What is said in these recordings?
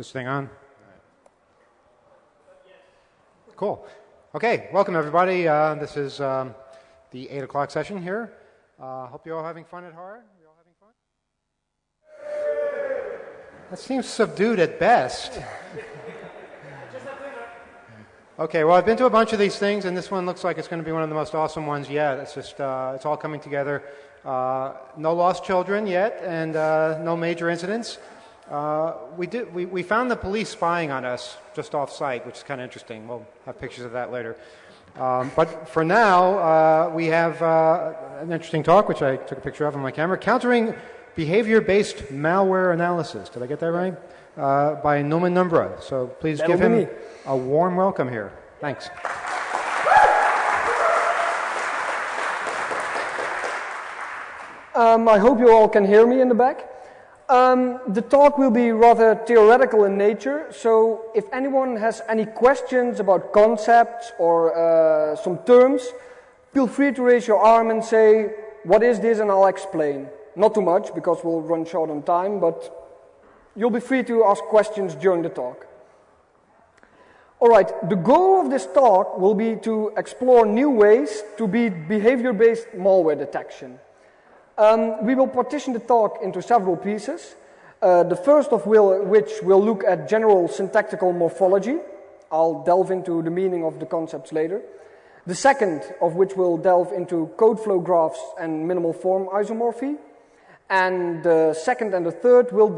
this thing on? Cool. Okay, welcome everybody. This is the 8 o'clock session here. Hope you're all having fun at HAR. You all having fun? That seems subdued at best. Okay, well, I've been to a bunch of these things, and this one looks like it's going to be one of the most awesome ones yet. It's just, it's all coming together. No lost children yet, and no major incidents. We found the police spying on us just off-site, which is kind of interesting. We'll have pictures of that later. But for now, we have an interesting talk, which I took a picture of on my camera, Countering Behavior-Based Malware Analysis. Did I get that right? By Noman Numbra. So please give him a warm welcome here. Thanks. I hope you all can hear me in the back. The talk will be rather theoretical in nature, so if anyone has any questions about concepts or some terms, feel free to raise your arm and say, what is this, and I'll explain. Not too much, because we'll run short on time, but you'll be free to ask questions during the talk. Alright, the goal of this talk will be to explore new ways to beat behavior-based malware detection. We will partition the talk into several pieces. The first of which will look at general syntactical morphology. I'll delve into the meaning of the concepts later. The second of which will delve into code flow graphs and minimal form isomorphy. And the second and the third will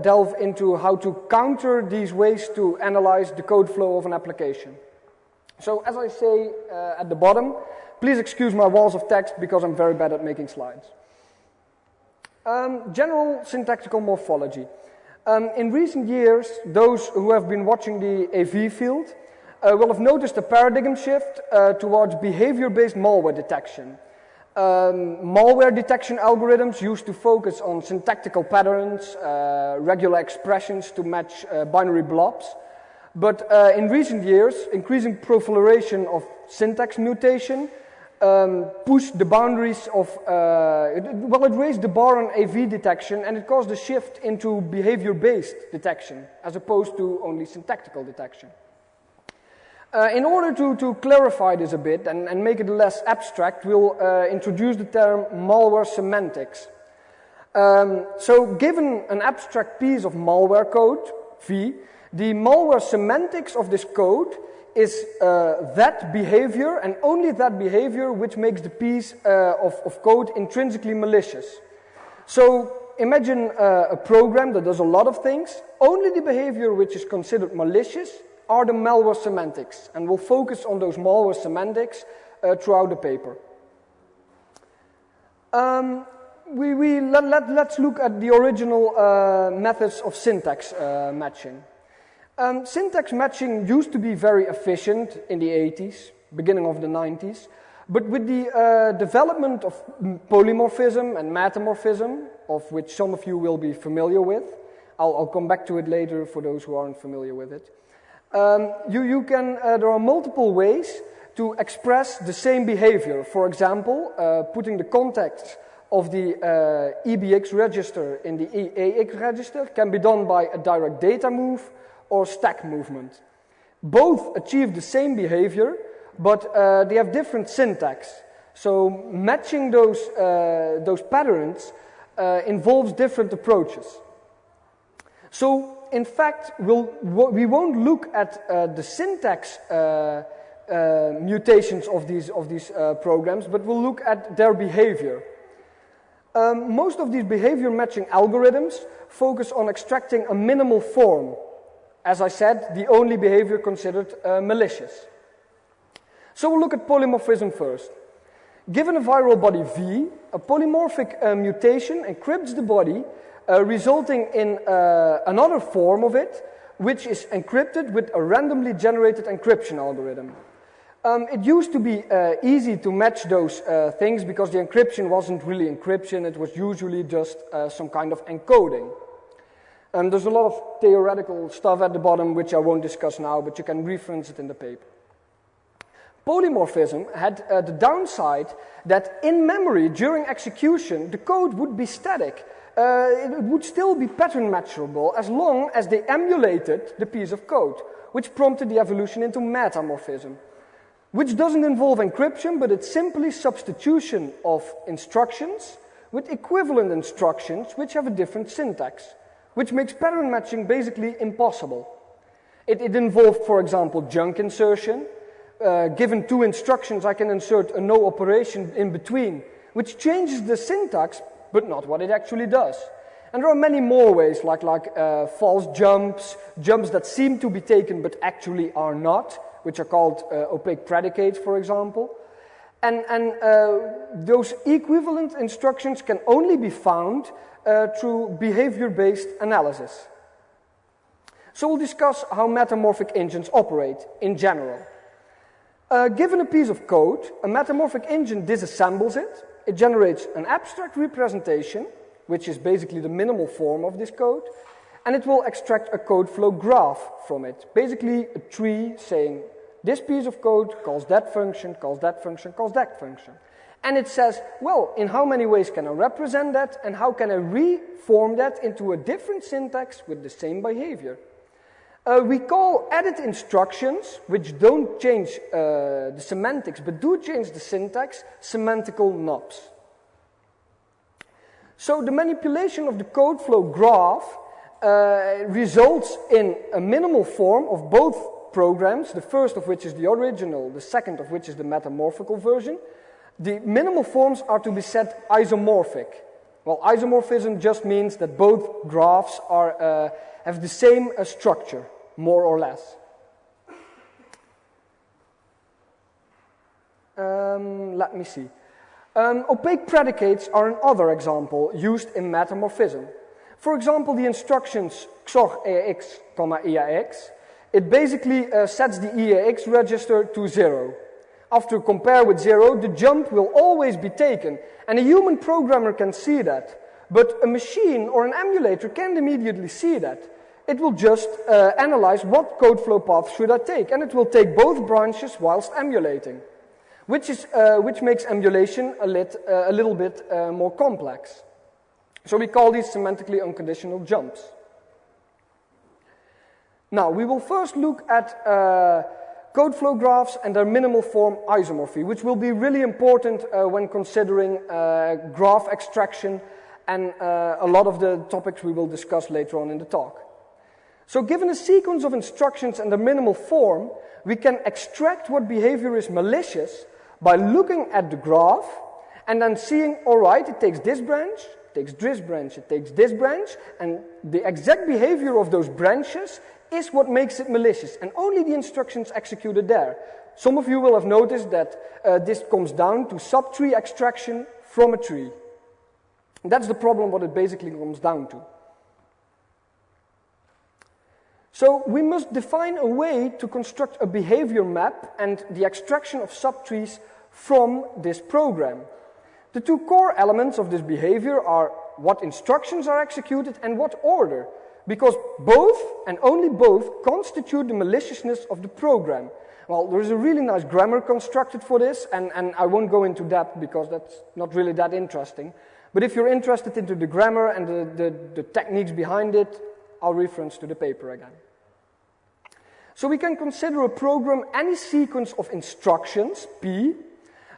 delve into how to counter these ways to analyze the code flow of an application. So as I say at the bottom, please excuse my walls of text because I'm very bad at making slides. General syntactical morphology. In recent years, those who have been watching the AV field will have noticed a paradigm shift towards behavior-based malware detection. Malware detection algorithms used to focus on syntactical patterns, regular expressions to match binary blobs. But in recent years, increasing proliferation of syntax mutation pushed the boundaries of, it raised the bar on AV detection, and it caused a shift into behavior-based detection, as opposed to only syntactical detection. In order to clarify this a bit and make it less abstract, we'll introduce the term malware semantics. So given an abstract piece of malware code, V, the malware semantics of this code is that behavior, and only that behavior, which makes the piece of code intrinsically malicious. So imagine a program that does a lot of things. Only the behavior which is considered malicious are the malware semantics, and we'll focus on those malware semantics throughout the paper. Let's look at the original methods of syntax matching. Syntax matching used to be very efficient in the 80s, beginning of the 90s, but with the development of polymorphism and metamorphism, of which some of you will be familiar with, I'll come back to it later for those who aren't familiar with it. There are multiple ways to express the same behavior. For example, putting the context of the EBX register in the EAX register can be done by a direct data move or stack movement. Both achieve the same behavior, but they have different syntax. So matching those patterns involves different approaches. So in fact, we won't look at the syntax mutations of these programs, but we'll look at their behavior. Most of these behavior matching algorithms focus on extracting a minimal form. As I said, the only behavior considered malicious. So we'll look at polymorphism first. Given a viral body V, a polymorphic mutation encrypts the body, resulting in another form of it, which is encrypted with a randomly generated encryption algorithm. It used to be easy to match those things because the encryption wasn't really encryption, it was usually just some kind of encoding. There's a lot of theoretical stuff at the bottom which I won't discuss now, but you can reference it in the paper. Polymorphism had the downside that in memory during execution the code would be static it would still be pattern matchable as long as they emulated the piece of code, which prompted the evolution into metamorphism, which doesn't involve encryption, but it's simply substitution of instructions with equivalent instructions which have a different syntax, which makes pattern matching basically impossible. It involved, for example, junk insertion. Given two instructions, I can insert a no operation in between, which changes the syntax, but not what it actually does. And there are many more ways, like false jumps, jumps that seem to be taken but actually are not, which are called opaque predicates, for example. And those equivalent instructions can only be found through behavior-based analysis. So we'll discuss how metamorphic engines operate in general. Given a piece of code, a metamorphic engine disassembles it. It generates an abstract representation, which is basically the minimal form of this code, and it will extract a code flow graph from it. Basically a tree saying, this piece of code calls that function, calls that function, calls that function. And it says, well, in how many ways can I represent that, and how can I reform that into a different syntax with the same behavior? We call edit instructions, which don't change the semantics, but do change the syntax, semantical knobs. So the manipulation of the code flow graph results in a minimal form of both programs, the first of which is the original, the second of which is the metamorphical version. The minimal forms are to be set isomorphic. Well, isomorphism just means that both graphs are, have the same structure, more or less. Let me see. Opaque predicates are another example used in metamorphism. For example, the instructions XOR EAX, EAX, it basically sets the EAX register to 0. After compare with 0, the jump will always be taken, and a human programmer can see that. But a machine or an emulator can't immediately see that. It will just analyze what code flow path should I take, and it will take both branches whilst emulating, which makes emulation a little bit more complex. So we call these semantically unconditional jumps. Now, we will first look at code flow graphs and their minimal form isomorphy, which will be really important when considering graph extraction and a lot of the topics we will discuss later on in the talk. So given a sequence of instructions and their minimal form, we can extract what behavior is malicious by looking at the graph and then seeing, all right, it takes this branch, it takes this branch, it takes this branch, and the exact behavior of those branches is what makes it malicious, and only the instructions executed there. Some of you will have noticed that this comes down to subtree extraction from a tree. And that's the problem, what it basically comes down to. So we must define a way to construct a behavior map and the extraction of subtrees from this program. The two core elements of this behavior are what instructions are executed and what order, because both, and only both, constitute the maliciousness of the program. Well, there is a really nice grammar constructed for this, and I won't go into depth because that's not really that interesting. But if you're interested into the grammar and the techniques behind it, I'll reference to the paper again. So we can consider a program any sequence of instructions, P,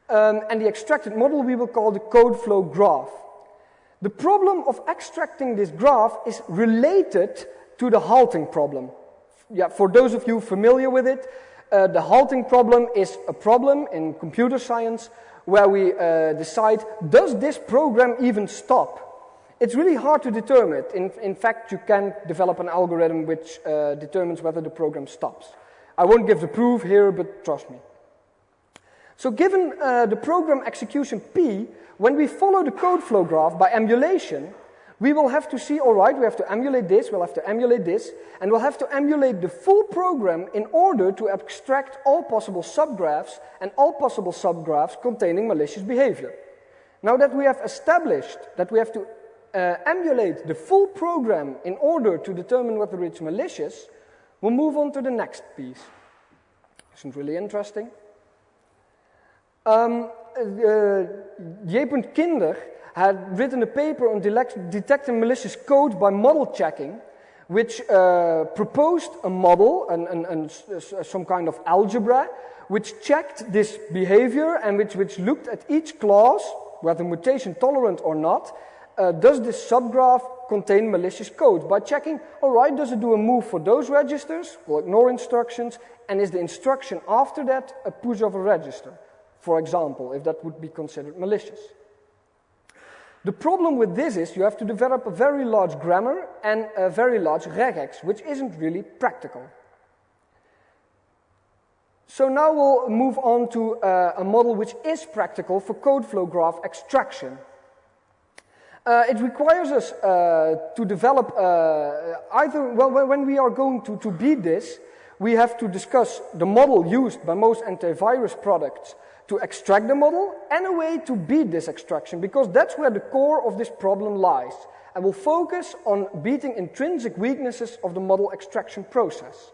and the extracted model we will call the code flow graph. The problem of extracting this graph is related to the halting problem. Yeah, for those of you familiar with it, the halting problem is a problem in computer science where we decide, does this program even stop? It's really hard to determine it. In fact, you can develop an algorithm which determines whether the program stops. I won't give the proof here, but trust me. So given the program execution P, when we follow the code flow graph by emulation, we will have to see, all right, we have to emulate this, we'll have to emulate this, and we'll have to emulate the full program in order to extract all possible subgraphs and all possible subgraphs containing malicious behavior. Now that we have established that we have to emulate the full program in order to determine whether it's malicious, we'll move on to the next piece. Isn't really interesting? J. Kinder had written a paper on detecting malicious code by model checking, which proposed a model, some kind of algebra, which checked this behavior and which looked at each class, whether mutation tolerant or not, does this subgraph contain malicious code? By checking, all right, does it do a move for those registers? We'll ignore instructions. And is the instruction after that a push of a register? For example, if that would be considered malicious. The problem with this is you have to develop a very large grammar and a very large regex, which isn't really practical. So now we'll move on to a model which is practical for code flow graph extraction. It requires us to develop when we are going to beat this, we have to discuss the model used by most antivirus products to extract the model and a way to beat this extraction, because that's where the core of this problem lies. And we'll focus on beating intrinsic weaknesses of the model extraction process.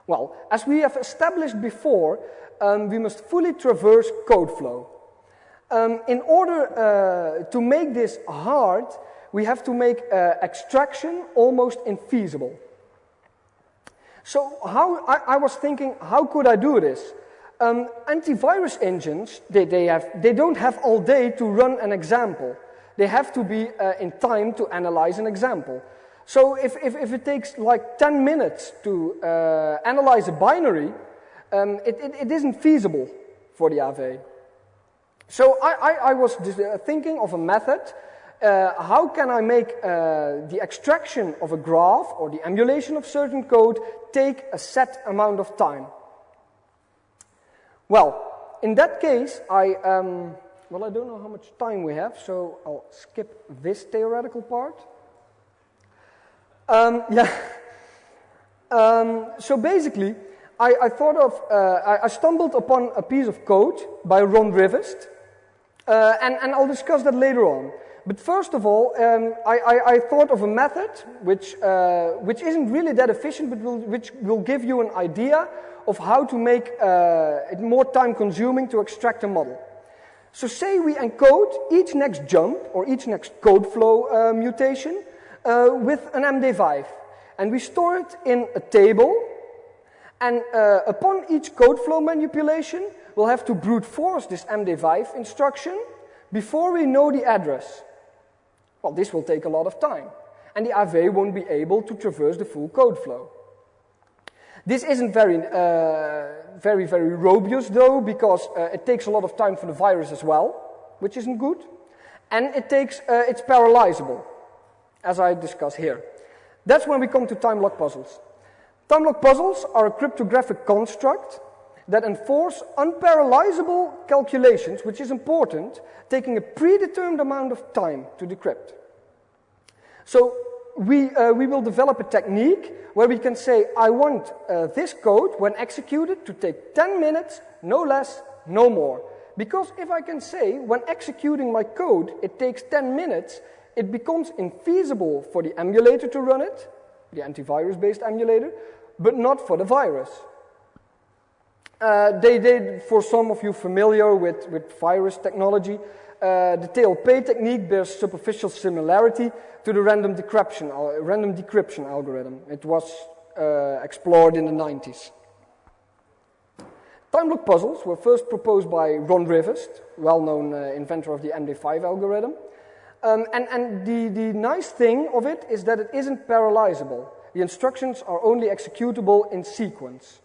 Well, as we have established before, we must fully traverse code flow. In order to make this hard, we have to make extraction almost infeasible. So I was thinking, how could I do this? Antivirus engines, they don't have all day to run an example. They have to be in time to analyze an example. So if it takes like 10 minutes to analyze a binary, it isn't feasible for the AV. So I was thinking of a method. How can I make the extraction of a graph or the emulation of certain code take a set amount of time? Well, in that case, I don't know how much time we have, so I'll skip this theoretical part. So basically, I stumbled upon a piece of code by Ron Rivest, and I'll discuss that later on. But first of all, I thought of a method which isn't really that efficient, but which will give you an idea of how to make it more time-consuming to extract a model. So say we encode each next jump or each next code flow mutation with an MD5. And we store it in a table, and upon each code flow manipulation, we'll have to brute force this MD5 instruction before we know the address. Well, this will take a lot of time, and the AV won't be able to traverse the full code flow. This isn't very robust, though, because it takes a lot of time for the virus as well, which isn't good, and it's parallelizable, as I discuss here. That's when we come to time lock puzzles. Time lock puzzles are a cryptographic construct that enforce unparallelizable calculations, which is important, taking a predetermined amount of time to decrypt. So we will develop a technique where we can say, I want this code, when executed, to take 10 minutes, no less, no more. Because if I can say, when executing my code, it takes 10 minutes, it becomes infeasible for the emulator to run it, the antivirus-based emulator, but not for the virus. For some of you familiar with virus technology, the TLP technique bears superficial similarity to the random decryption algorithm. It was explored in the 90s. Time lock puzzles were first proposed by Ron Rivest, well-known inventor of the MD5 algorithm. And the nice thing of it is that it isn't parallelizable. The instructions are only executable in sequence.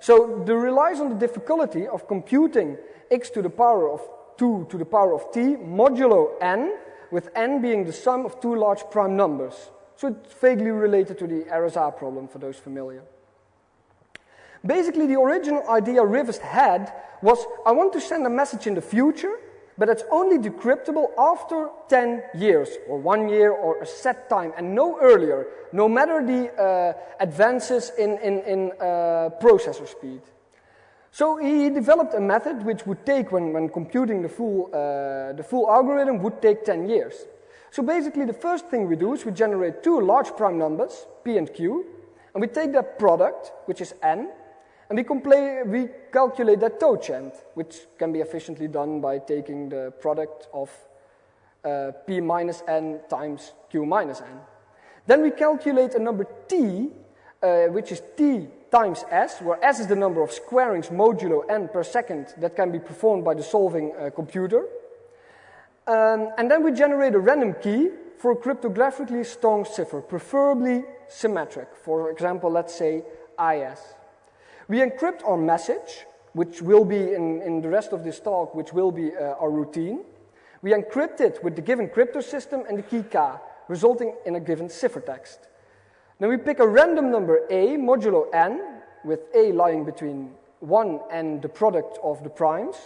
So it relies on the difficulty of computing x to the power of 2 to the power of t modulo n, with n being the sum of two large prime numbers. So it's vaguely related to the RSA problem, for those familiar. Basically, the original idea Rivest had was, I want to send a message in the future, but it's only decryptable after 10 years, or 1 year, or a set time, and no earlier, no matter the advances in processor speed. So he developed a method which would take, when computing the full algorithm, would take 10 years. So basically, the first thing we do is we generate two large prime numbers, p and q, and we take that product, which is n, And we calculate that totient, which can be efficiently done by taking the product of p minus n times q minus n. Then we calculate a number t, which is t times s, where s is the number of squarings modulo n per second that can be performed by the solving computer. And then we generate a random key for a cryptographically strong cipher, preferably symmetric. For example, let's say IS. We encrypt our message, which will be in the rest of this talk, which will be our routine. We encrypt it with the given crypto system and the key K, resulting in a given ciphertext. Then we pick a random number A modulo n, with A lying between 1 and the product of the primes,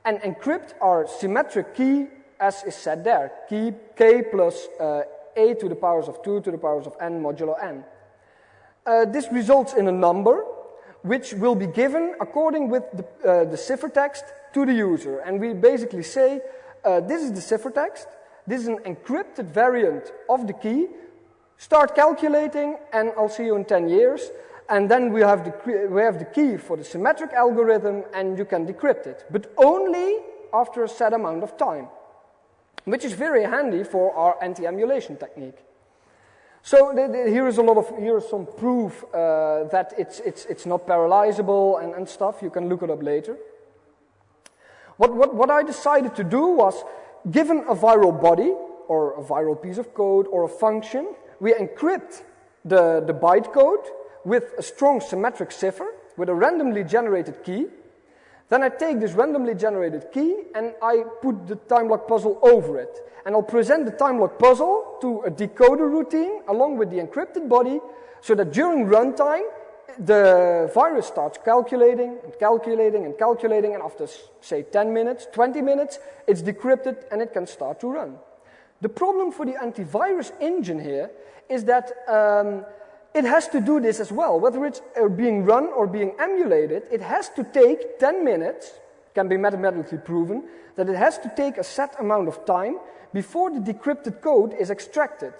and encrypt our symmetric key as is said there, key K plus A to the powers of 2 to the powers of n modulo n. This results in a number which will be given according with the ciphertext to the user. And we basically say, this is the ciphertext, this is an encrypted variant of the key, start calculating, and I'll see you in 10 years. And then we have the key for the symmetric algorithm, and you can decrypt it, but only after a set amount of time, which is very handy for our anti-emulation technique. So here is some proof that it's not parallelizable and stuff. You can look it up later. What I decided to do was, given a viral body or a viral piece of code or a function, we encrypt the bytecode with a strong symmetric cipher with a randomly generated key. Then I take this randomly generated key and I put the time lock puzzle over it. And I'll present the time lock puzzle to a decoder routine along with the encrypted body, so that during runtime, the virus starts calculating and calculating and calculating, and after, say, 10 minutes, 20 minutes, it's decrypted and it can start to run. The problem for the antivirus engine here is that it has to do this as well. Whether it's being run or being emulated, it has to take 10 minutes, can be mathematically proven, that it has to take a set amount of time before the decrypted code is extracted.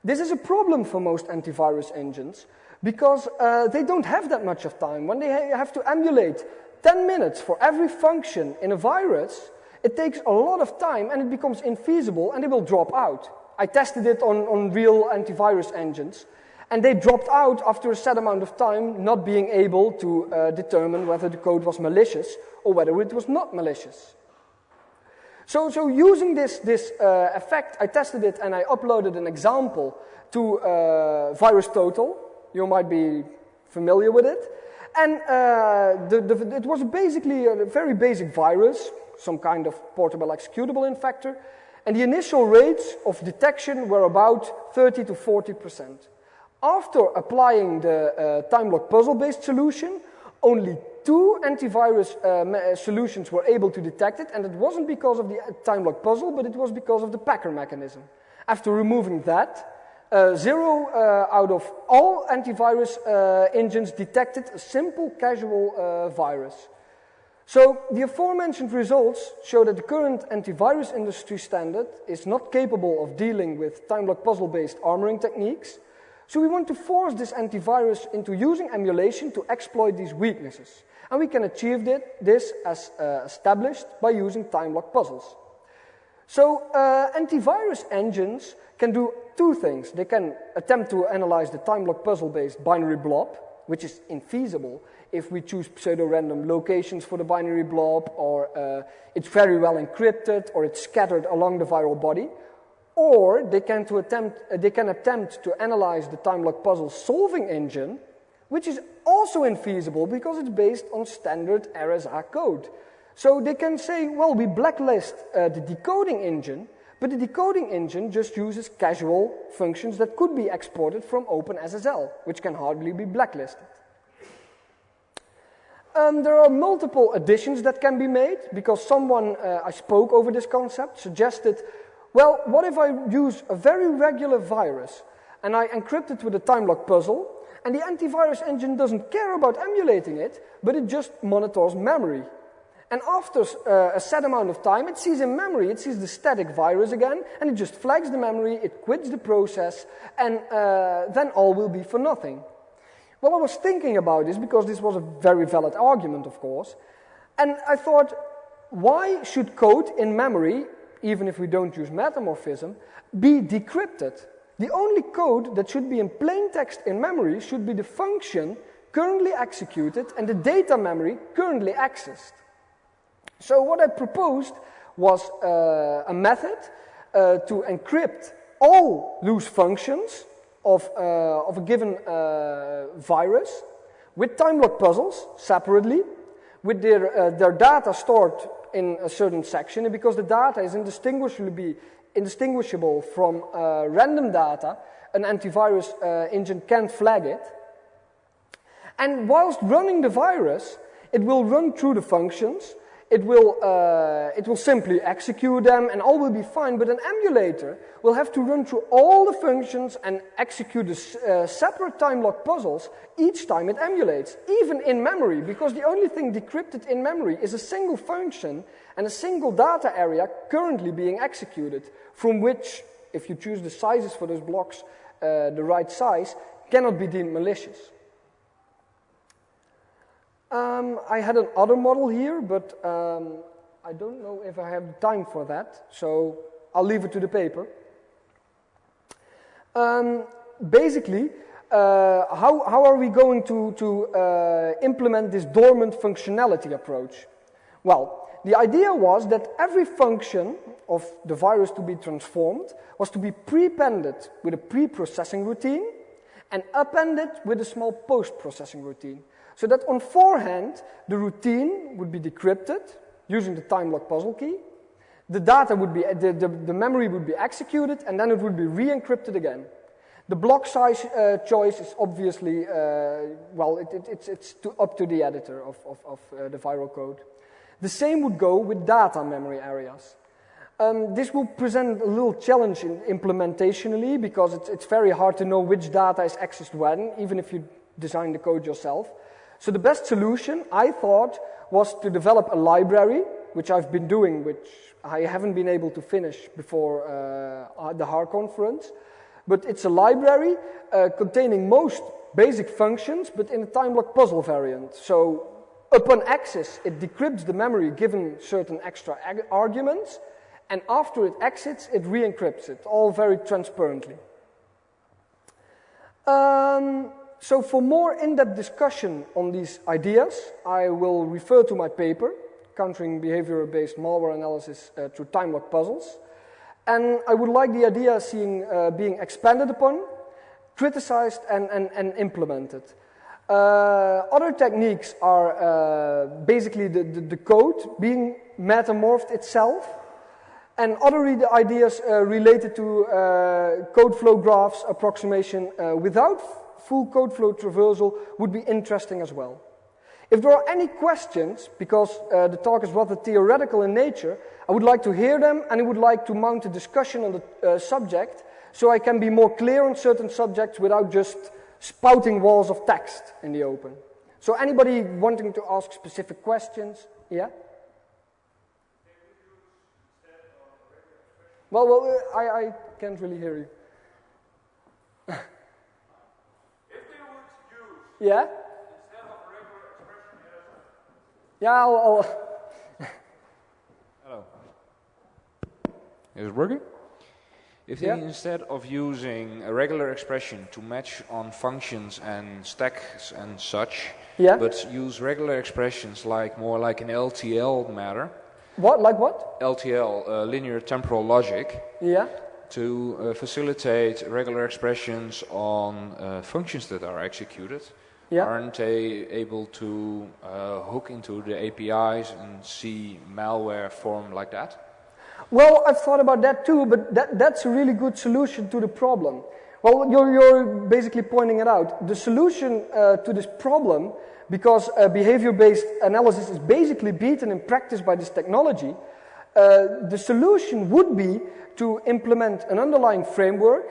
This is a problem for most antivirus engines because they don't have that much of time. When they have to emulate 10 minutes for every function in a virus, it takes a lot of time and it becomes infeasible and it will drop out. I tested it on real antivirus engines, and they dropped out after a set amount of time, not being able to determine whether the code was malicious or whether it was not malicious. So using this effect, I tested it and I uploaded an example to VirusTotal. You might be familiar with it. And it was basically a very basic virus, some kind of portable executable infector. And the initial rates of detection were about 30 to 40%. After applying the time lock puzzle-based solution, only 2 antivirus solutions were able to detect it, and it wasn't because of the time lock puzzle, but it was because of the Packer mechanism. After removing that, 0 out of all antivirus engines detected a simple casual virus. So the aforementioned results show that the current antivirus industry standard is not capable of dealing with time lock puzzle-based armoring techniques. So we want to force this antivirus into using emulation to exploit these weaknesses. And we can achieve this as established by using time lock puzzles. So antivirus engines can do 2 things. They can attempt to analyze the time lock puzzle-based binary blob, which is infeasible if we choose pseudo-random locations for the binary blob, or it's very well encrypted, or it's scattered along the viral body. Or they can attempt to analyze the time lock puzzle solving engine, which is also infeasible because it's based on standard RSA code. So they can say, well, we blacklist the decoding engine, but the decoding engine just uses casual functions that could be exported from OpenSSL, which can hardly be blacklisted. There are multiple additions that can be made, because someone I spoke over this concept suggested, well, what if I use a very regular virus and I encrypt it with a time lock puzzle, and the antivirus engine doesn't care about emulating it, but it just monitors memory. And after a set amount of time, it sees in memory, it sees the static virus again, and it just flags the memory, it quits the process, and then all will be for nothing. Well, I was thinking about this because this was a very valid argument, of course. And I thought, why should code in memory, even if we don't use metamorphism, be decrypted? The only code that should be in plain text in memory should be the function currently executed and the data memory currently accessed. So what I proposed was a method to encrypt all loose functions of a given virus with time lock puzzles separately, with their data stored in a certain section, and because the data is indistinguishable from random data, an antivirus engine can't flag it. And whilst running the virus, it will run through the functions, it will simply execute them and all will be fine, but an emulator will have to run through all the functions and execute the separate time lock puzzles each time it emulates, even in memory, because the only thing decrypted in memory is a single function and a single data area currently being executed, from which, if you choose the sizes for those blocks the right size, cannot be deemed malicious. I had another model here, but I don't know if I have time for that, so I'll leave it to the paper. Basically, how are we going to implement this dormant functionality approach? Well, the idea was that every function of the virus to be transformed was to be prepended with a pre-processing routine and appended with a small post-processing routine. So that on forehand, the routine would be decrypted using the time lock puzzle key. The data would be, the memory would be executed, and then it would be re-encrypted again. The block size choice is obviously, it's up to the editor of the viral code. The same would go with data memory areas. This will present a little challenge implementationally, because it's very hard to know which data is accessed when, even if you design the code yourself. So the best solution, I thought, was to develop a library, which I've been doing, which I haven't been able to finish before the HAR conference. But it's a library containing most basic functions, but in a time lock puzzle variant. So upon access, it decrypts the memory given certain extra arguments, and after it exits, it re-encrypts it, all very transparently. So for more in-depth discussion on these ideas, I will refer to my paper, Countering Behavior-Based Malware Analysis Through Time Lock Puzzles. And I would like the idea being expanded upon, criticized, and implemented. Other techniques are basically the code being metamorphed itself, and other ideas related to code flow graphs approximation without full code flow traversal would be interesting as well. If there are any questions, because the talk is rather theoretical in nature, I would like to hear them, and I would like to mount a discussion on the subject so I can be more clear on certain subjects without just spouting walls of text in the open. So anybody wanting to ask specific questions? Yeah? Well, I can't really hear you. If they would use yeah? instead of regular expression as Yeah, I'll hello. Is it working? If they instead of using a regular expression to match on functions and stacks and such, but use regular expressions more like an LTL matter. What? Like what? LTL, linear temporal logic. Yeah. To facilitate regular expressions on functions that are executed. Aren't they able to hook into the APIs and see malware form like that? Well, I've thought about that too, but that's a really good solution to the problem. Well, you're basically pointing it out. The solution to this problem, because behavior-based analysis is basically beaten in practice by this technology, the solution would be to implement an underlying framework,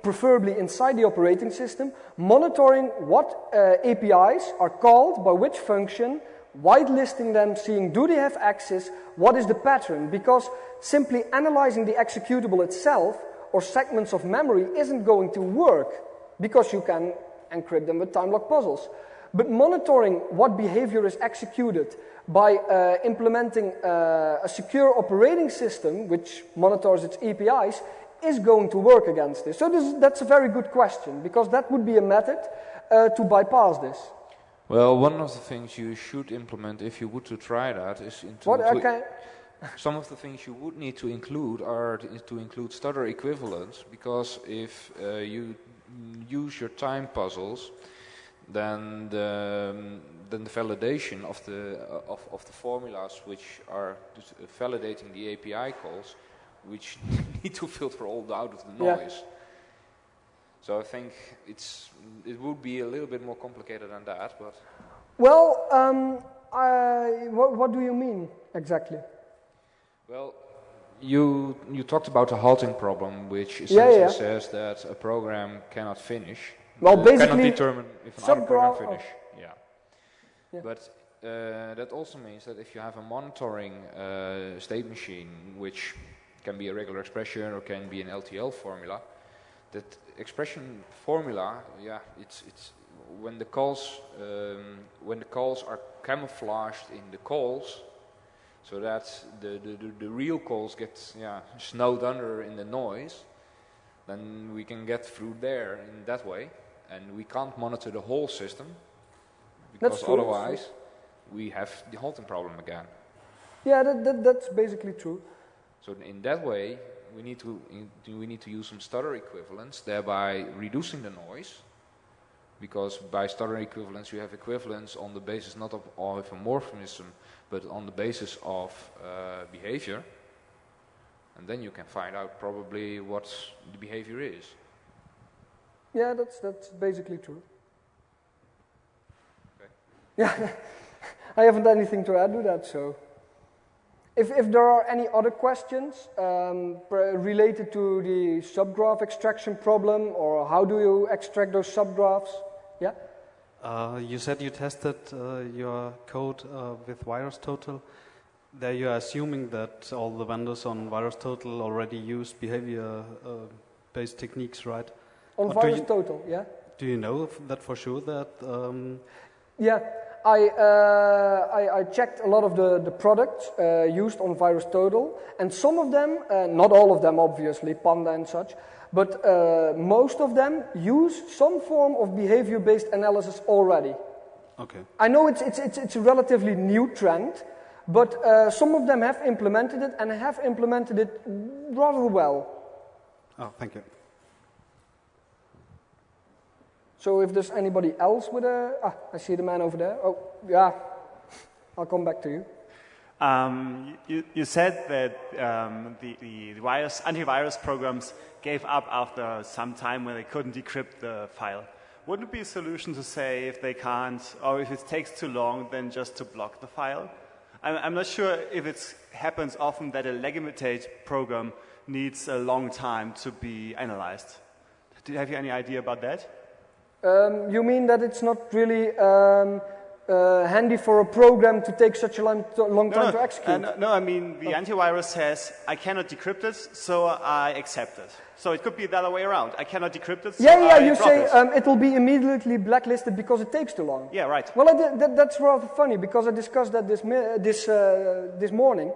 preferably inside the operating system, monitoring what APIs are called by which function, whitelisting them, seeing do they have access, what is the pattern, because simply analyzing the executable itself or segments of memory isn't going to work, because you can encrypt them with time lock puzzles. But monitoring what behavior is executed by implementing a secure operating system which monitors its APIs is going to work against this. So that's a very good question, because that would be a method to bypass this. Well, one of the things you should implement if you would to try that is some of the things you would need to include are to include stutter equivalents, because if you use your time puzzles, then the validation of the formulas which are validating the API calls, which need to filter all out of the noise. Yeah. So I think it would be a little bit more complicated than that, but. Well, what do you mean exactly? Well, you talked about a halting problem, which essentially says that a program cannot finish. Well, basically, cannot determine if another program finish. Yeah. But that also means that if you have a monitoring state machine, which can be a regular expression or can be an LTL formula, that expression formula, it's when the calls are camouflaged in the calls, so that the real calls get snowed under in the noise, then we can get through there in that way, and we can't monitor the whole system, because otherwise we have the halting problem again. Yeah, that's basically true. So in that way, we need to use some stutter equivalents, thereby reducing the noise, because by stutter equivalents you have equivalents on the basis not of a morphism, but on the basis of behavior, and then you can find out probably what the behavior is. Yeah, that's basically true. Okay. Yeah, I haven't anything to add to that, so. If there are any other questions related to the subgraph extraction problem, or how do you extract those subgraphs? Yeah? You said you tested your code with VirusTotal. There you are assuming that all the vendors on VirusTotal already use behavior-based techniques, right? On VirusTotal, yeah. Do you know that for sure? That yeah. I checked a lot of the products used on VirusTotal, and some of them, not all of them obviously, Panda and such, but most of them use some form of behavior-based analysis already. Okay. I know it's a relatively new trend, but some of them have implemented it, and have implemented it rather well. Oh, thank you. So if there's anybody else with I see the man over there. Oh, yeah, I'll come back to you. You said that the antivirus programs gave up after some time when they couldn't decrypt the file. Wouldn't it be a solution to say if they can't, or if it takes too long, then just to block the file? I'm not sure if it happens often that a legitimate program needs a long time to be analyzed. Have you any idea about that? You mean that it's not really handy for a program to take such a long time to execute? No, I mean the antivirus says, I cannot decrypt it, so I accept it. So it could be the other way around. I cannot decrypt it, so you say it will be immediately blacklisted because it takes too long. Yeah, right. Well, that's rather funny, because I discussed that this morning.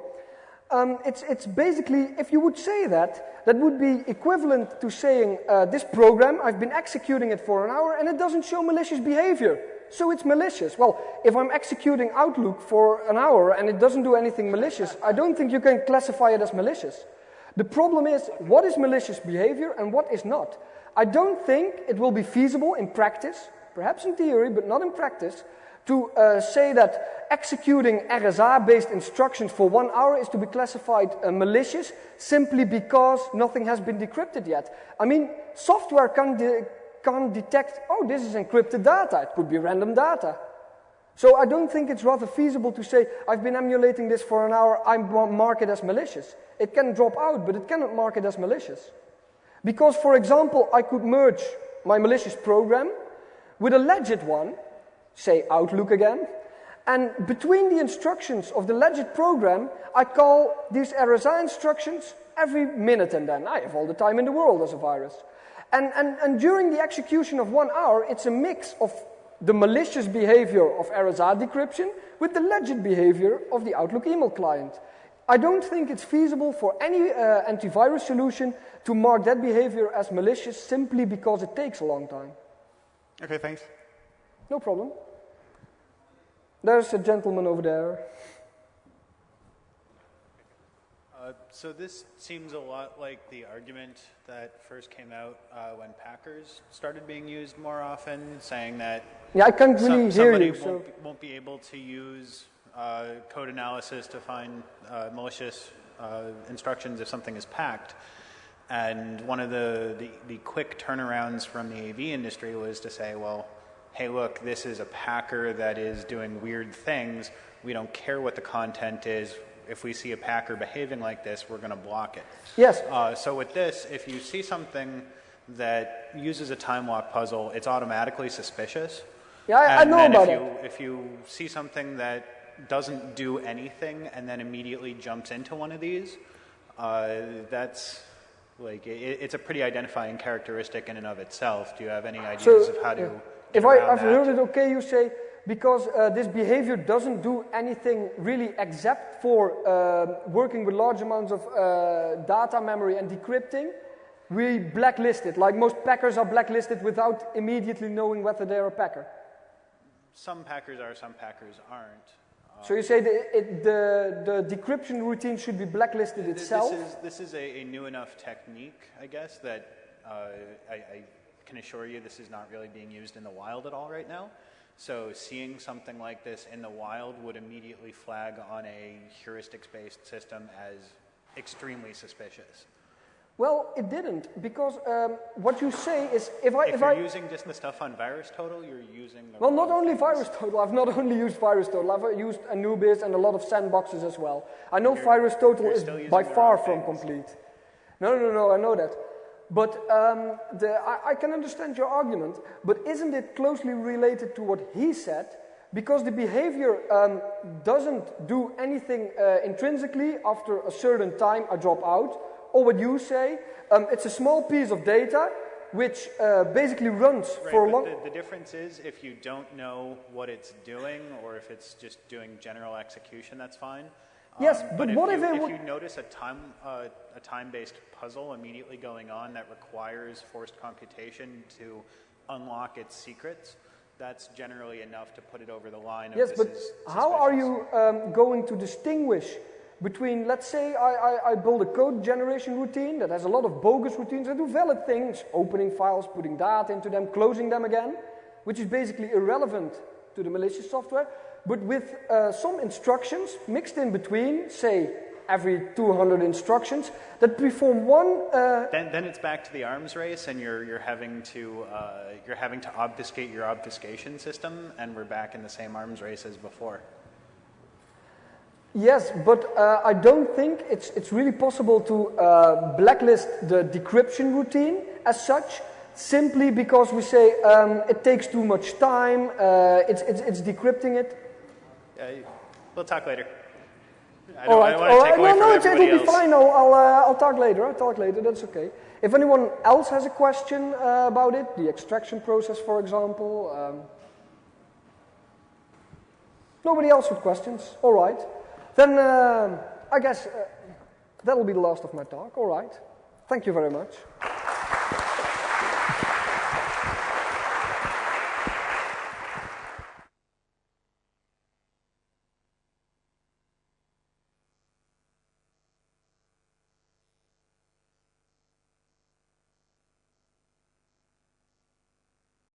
It's basically, if you would say that would be equivalent to saying, this program, I've been executing it for an hour and it doesn't show malicious behavior, so it's malicious. Well, if I'm executing Outlook for an hour and it doesn't do anything malicious, I don't think you can classify it as malicious. The problem is, what is malicious behavior and what is not? I don't think it will be feasible in practice, perhaps in theory, but not in practice, to say that executing RSA-based instructions for 1 hour is to be classified malicious simply because nothing has been decrypted yet. I mean, software can't detect, oh, this is encrypted data. It could be random data. So I don't think it's rather feasible to say, I've been emulating this for an hour, I mark it as malicious. It can drop out, but it cannot mark it as malicious. Because, for example, I could merge my malicious program with a legit one, say Outlook again, and between the instructions of the legit program, I call these RSA instructions every minute and then. I have all the time in the world as a virus. And during the execution of 1 hour, it's a mix of the malicious behavior of RSA decryption with the legit behavior of the Outlook email client. I don't think it's feasible for any antivirus solution to mark that behavior as malicious simply because it takes a long time. Okay, thanks. No problem. There's a gentleman over there. So this seems a lot like the argument that first came out when Packers started being used more often, saying that I can't really hear somebody you, won't be able to use code analysis to find malicious instructions if something is packed. And one of the quick turnarounds from the AV industry was to say, well, hey, look, this is a packer that is doing weird things. We don't care what the content is. If we see a packer behaving like this, we're going to block it. Yes. So with this, if you see something that uses a time lock puzzle, it's automatically suspicious. Yeah, I know about it. If you see something that doesn't do anything and then immediately jumps into one of these, that's like it's a pretty identifying characteristic in and of itself. Do you have any ideas of how to? If I've heard it okay, you say because this behavior doesn't do anything really except for working with large amounts of data memory and decrypting, we blacklist it. Like most packers are blacklisted without immediately knowing whether they're a packer. Some packers are, some packers aren't. So you say the decryption routine should be blacklisted itself? This is a new enough technique, I guess, that I can assure you this is not really being used in the wild at all right now. So seeing something like this in the wild would immediately flag on a heuristics-based system as extremely suspicious. Well, it didn't, because what you say is if you're using just the stuff on VirusTotal, you're using the well, not only VirusTotal. I've not only used VirusTotal. I've used Anubis and a lot of sandboxes as well. I know VirusTotal is by far from complete. No, I know that. But I can understand your argument, but isn't it closely related to what he said? Because the behavior doesn't do anything intrinsically after a certain time I drop out. Or what you say, it's a small piece of data which basically runs for a long... The difference is if you don't know what it's doing or if it's just doing general execution, that's fine. Yes, but what if you notice a time-based puzzle immediately going on that requires forced computation to unlock its secrets, that's generally enough to put it over the line. Yes, but how are you going to distinguish between, let's say, I build a code generation routine that has a lot of bogus routines that do valid things, opening files, putting data into them, closing them again, which is basically irrelevant to the malicious software, but with some instructions mixed in between, say, every 200 instructions, that perform one... Then it's back to the arms race, and you're having to obfuscate your obfuscation system, and we're back in the same arms race as before. Yes, but I don't think it's really possible to blacklist the decryption routine as such, simply because we say it takes too much time, it's decrypting it. We'll talk later. All right. No, it'll be fine. I'll talk later. That's okay. If anyone else has a question about it, the extraction process, for example. Nobody else with questions? All right. Then I guess that'll be the last of my talk. All right. Thank you very much.